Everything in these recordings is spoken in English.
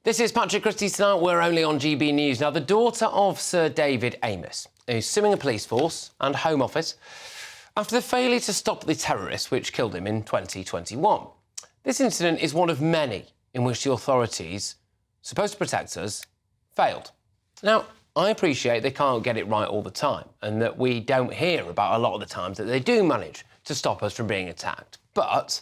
This is Patrick Christie Tonight. We're only on GB News. Now, the daughter of Sir David Amess is suing a police force and Home Office after the failure to stop the terrorists which killed him in 2021. This incident is one of many in which the authorities, supposed to protect us, failed. Now, I appreciate they can't get it right all the time and that we don't hear about a lot of the times that they do manage to stop us from being attacked. But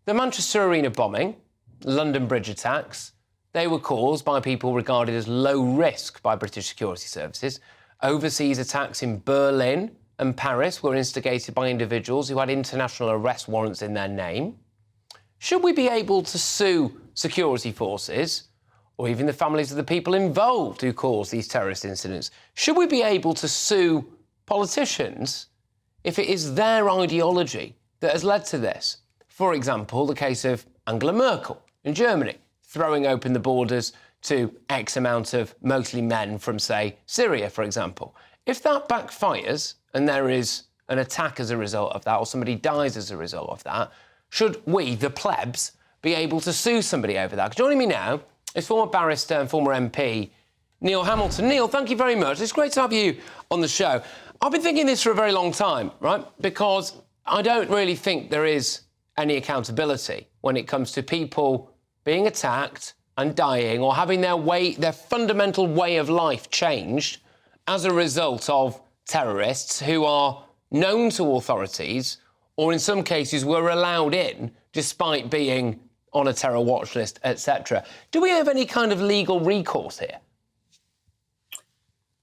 the Manchester Arena bombing, London Bridge attacks, they were caused by people regarded as low risk by British security services. Overseas attacks in Berlin and Paris were instigated by individuals who had international arrest warrants in their name. Should we be able to sue security forces or even the families of the people involved who caused these terrorist incidents? Should we be able to sue politicians if it is their ideology that has led to this? For example, the case of Angela Merkel in Germany, throwing open the borders to X amount of mostly men from, say, Syria, for example. If that backfires and there is an attack as a result of that, or somebody dies as a result of that, should we, the plebs, be able to sue somebody over that? Joining me now is former barrister and former MP Neil Hamilton. Neil, thank you very much. It's great to have you on the show. I've been thinking this for a very long time, right? Because I don't really think there is any accountability when it comes to people being attacked and dying or having their fundamental way of life changed as a result of terrorists who are known to authorities or in some cases were allowed in despite being on a terror watch list, etc. Do we have any kind of legal recourse here?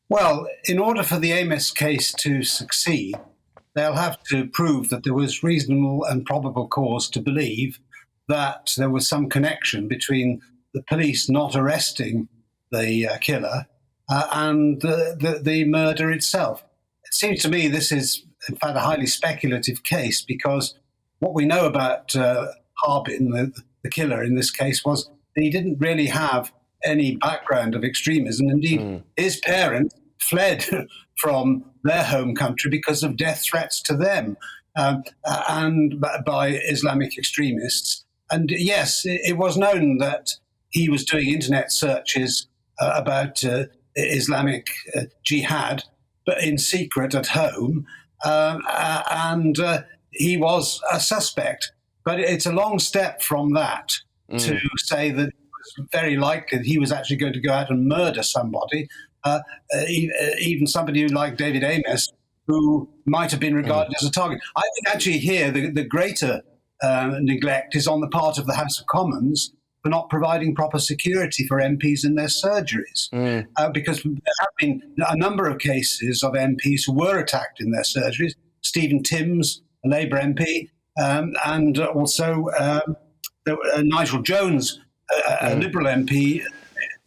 Well, in order for the Amess case to succeed, they'll have to prove that there was reasonable and probable cause to believe that there was some connection between the police not arresting the killer and the murder itself. It seems to me this is, in fact, a highly speculative case because what we know about Harbin, the killer in this case, was that he didn't really have any background of extremism. Indeed, his parents fled from their home country because of death threats to them and by Islamic extremists. And yes, it was known that he was doing internet searches about Islamic jihad, but in secret at home, and he was a suspect. But it's a long step from that to say that it was very likely that he was actually going to go out and murder somebody, even somebody like David Amess, who might have been regarded as a target. I think actually here the greater neglect is on the part of the House of Commons for not providing proper security for MPs in their surgeries. Because there have been a number of cases of MPs who were attacked in their surgeries. Stephen Timms, a Labour MP, and also Nigel Jones, a Liberal MP,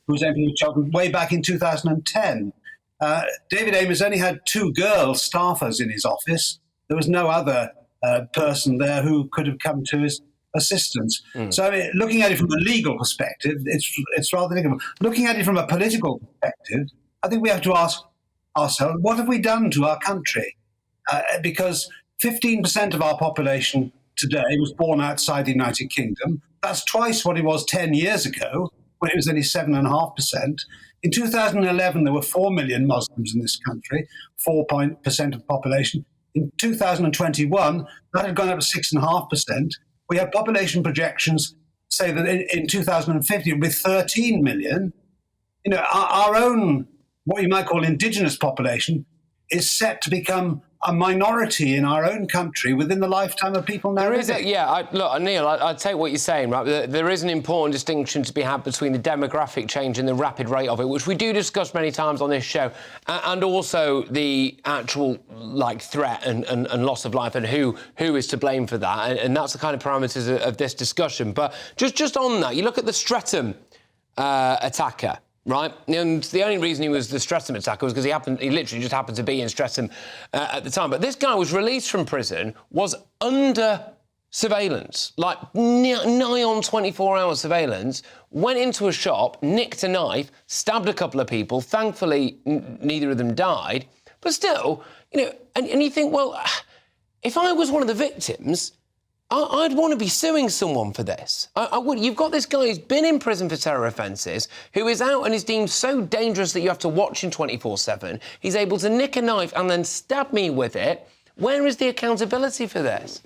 who was MP of Cheltenham way back in 2010. David Amess only had 2 girl staffers in his office. There was no other person there who could have come to his assistance. So I mean, looking at it from a legal perspective, it's rather difficult. Looking at it from a political perspective, I think we have to ask ourselves, what have we done to our country? Because 15% of our population today was born outside the United Kingdom. That's twice what it was 10 years ago, when it was only 7.5%. In 2011, there were 4 million Muslims in this country, 4% of the population. In 2021, that had gone up to 6.5%. We have population projections say that in 2050, with 13 million, our own, what you might call indigenous population, is set to become a minority in our own country within the lifetime of people now. Look, Neil, I take what you're saying, right? There is an important distinction to be had between the demographic change and the rapid rate of it, which we do discuss many times on this show, and also the actual threat and loss of life and who is to blame for that, and that's the kind of parameters of this discussion. But just on that, you look at the Streatham attacker. Right, and the only reason he was the Streatham attacker was because he literally just happened to be in Streatham at the time. But this guy was released from prison, was under surveillance, nigh on 24-hour surveillance, went into a shop, nicked a knife, stabbed a couple of people. Thankfully, neither of them died. But still, and you think, well, if I was one of the victims, I'd want to be suing someone for this. I would. You've got this guy who's been in prison for terror offences, who is out and is deemed so dangerous that you have to watch him 24/7. He's able to nick a knife and then stab me with it. Where is the accountability for this?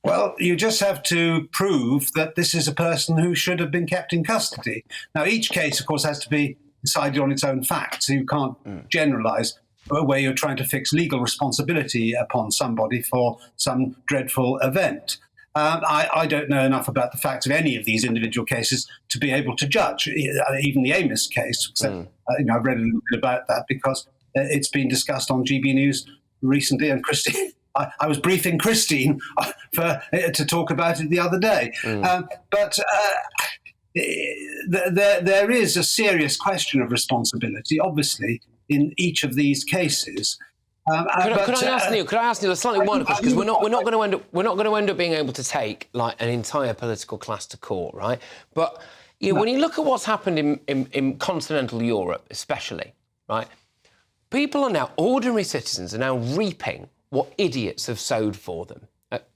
Well, you just have to prove that this is a person who should have been kept in custody. Now, each case, of course, has to be decided on its own facts. So you can't generalise where you're trying to fix legal responsibility upon somebody for some dreadful event. I don't know enough about the facts of any of these individual cases to be able to judge, even the Amos case. Except, I've read a little bit about that because it's been discussed on GB News recently, and Christine, I was briefing Christine to talk about it the other day. But there is a serious question of responsibility, obviously, in each of these cases. Could I ask Neil a slightly wider question? Because we're not going to end up being able to take like an entire political class to court, right? But when you look at what's happened in continental Europe, especially, right? People are now, ordinary citizens are now reaping what idiots have sowed for them.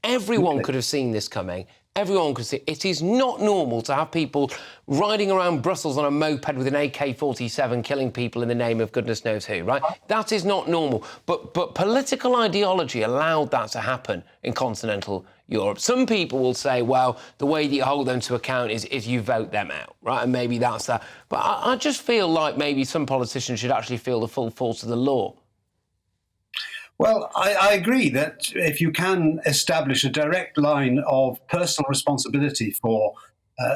Everyone could have seen this coming. Everyone could see it is not normal to have people riding around Brussels on a moped with an AK-47 killing people in the name of goodness knows who, right? That is not normal. But political ideology allowed that to happen in continental Europe. Some people will say, well, the way that you hold them to account is you vote them out, right? And maybe that's that. But I just feel like maybe some politicians should actually feel the full force of the law. Well, I agree that if you can establish a direct line of personal responsibility for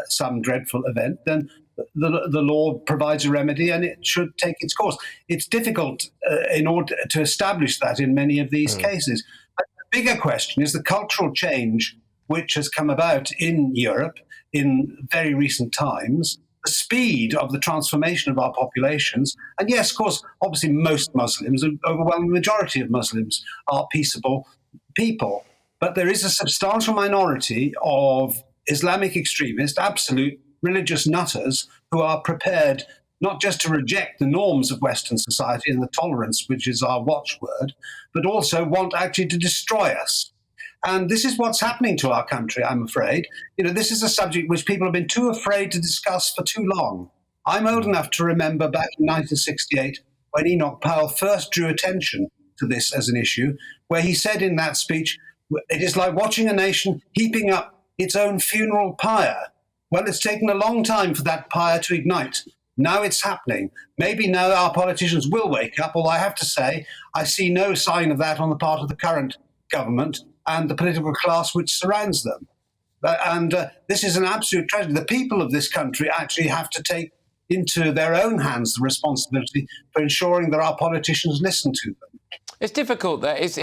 some dreadful event, then the law provides a remedy and it should take its course. It's difficult in order to establish that in many of these cases. But the bigger question is the cultural change which has come about in Europe in very recent times, the speed of the transformation of our populations. And yes, of course, obviously most Muslims, an overwhelming majority of Muslims, are peaceable people. But there is a substantial minority of Islamic extremists, absolute religious nutters, who are prepared not just to reject the norms of Western society and the tolerance, which is our watchword, but also want actually to destroy us. And this is what's happening to our country, I'm afraid. This is a subject which people have been too afraid to discuss for too long. I'm old enough to remember back in 1968 when Enoch Powell first drew attention to this as an issue, where he said in that speech, it is like watching a nation heaping up its own funeral pyre. Well, it's taken a long time for that pyre to ignite. Now it's happening. Maybe now our politicians will wake up, although I have to say I see no sign of that on the part of the current government and the political class which surrounds them. And this is an absolute tragedy. The people of this country actually have to take into their own hands the responsibility for ensuring that our politicians listen to them. It's difficult, though. It's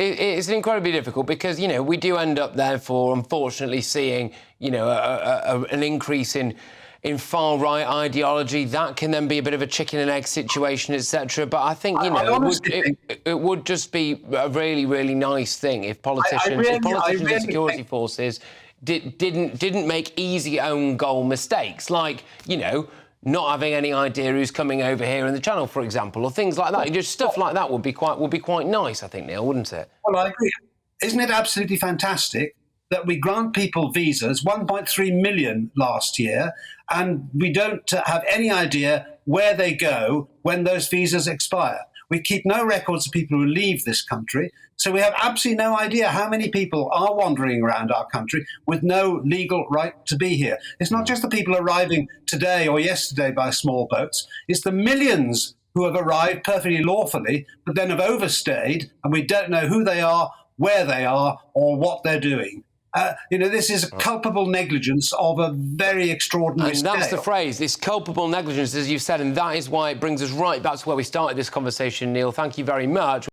incredibly difficult because, we do end up, therefore, unfortunately, seeing, an increase in far-right ideology. That can then be a bit of a chicken and egg situation, etc. But I think, it would just be a really, really nice thing if politicians and security forces didn't make easy own goal mistakes, like, not having any idea who's coming over here in the channel, for example, or things like that. Just stuff like that would be quite nice, I think, Neil, wouldn't it? Well, I agree. Isn't it absolutely fantastic that we grant people visas, 1.3 million last year, and we don't have any idea where they go when those visas expire? We keep no records of people who leave this country, so we have absolutely no idea how many people are wandering around our country with no legal right to be here. It's not just the people arriving today or yesterday by small boats, it's the millions who have arrived perfectly lawfully, but then have overstayed, and we don't know who they are, where they are, or what they're doing. This is a culpable negligence of a very extraordinary scale. And that's the phrase, this culpable negligence, as you said, and that is why it brings us right back to where we started this conversation, Neil. Thank you very much.